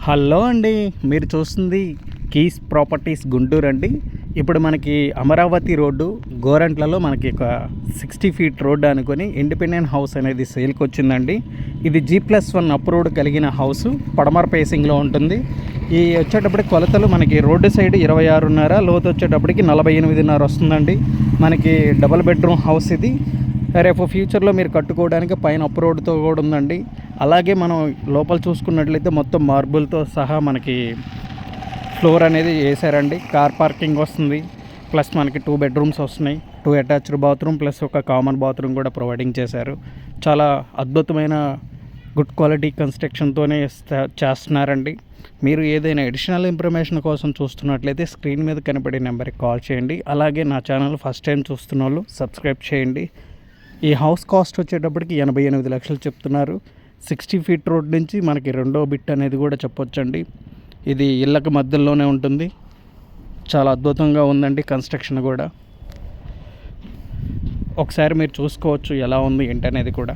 Hello అండి, మీరు చూస్తుంది కీస్ ప్రాపర్టీస్ గుంటూరు అండి. ఇప్పుడు మనకి అమరావతి రోడ్డు గోరంట్లలో మనకి ఒక 60 ఫీట్ రోడ్డు అనుకొని ఇండిపెండెంట్ హౌస్ అనేది సేల్కి వచ్చిందండి. ఇది G+1 అప్రూవ్డ్ కలిగిన హౌస్ పడమర ఫేసింగ్లో ఉంటుంది. ఈ వచ్చేటప్పటికి కొలతలు మనకి రోడ్డు సైడ్ 26.5, లోతు వచ్చేటప్పటికి 48.5 వస్తుందండి. మనకి డబుల్ బెడ్రూమ్ హౌస్ ఇది. రేపు ఫ్యూచర్లో మీరు కట్టుకోవడానికి పైన అప్రోడ్తో కూడా ఉందండి. అలాగే మనం లోపల చూసుకున్నట్లయితే మొత్తం మార్బుల్తో సహా మనకి ఫ్లోర్ అనేది వేసారండి. కార్ పార్కింగ్ వస్తుంది, ప్లస్ మనకి 2 బెడ్రూమ్స్ వస్తున్నాయి, 2 అటాచ్డ్ బాత్రూమ్ ప్లస్ ఒక కామన్ బాత్రూమ్ కూడా ప్రొవైడింగ్ చేశారు. చాలా అద్భుతమైన గుడ్ క్వాలిటీ కన్స్ట్రక్షన్తోనే చేస్తున్నారండి. మీరు ఏదైనా అడిషనల్ ఇన్ఫర్మేషన్ కోసం చూస్తున్నట్లయితే స్క్రీన్ మీద కనపడే నెంబర్కి కాల్ చేయండి. అలాగే నా ఛానల్ ఫస్ట్ టైం చూస్తున్న వాళ్ళు సబ్స్క్రైబ్ చేయండి. ఈ హౌస్ కాస్ట్ వచ్చేటప్పటికి 88 లక్షలు చెప్తున్నారు. 60 ఫీట్ రోడ్ నుంచి మనకి రెండో బిట్ అనేది కూడా చెప్పొచ్చండి. ఇది ఇళ్ళకి మధ్యలోనే ఉంటుంది. చాలా అద్భుతంగా ఉందండి కన్స్ట్రక్షన్ కూడా. ఒకసారి మీరు చూసుకోవచ్చు ఎలా ఉంది ఏంటనేది కూడా.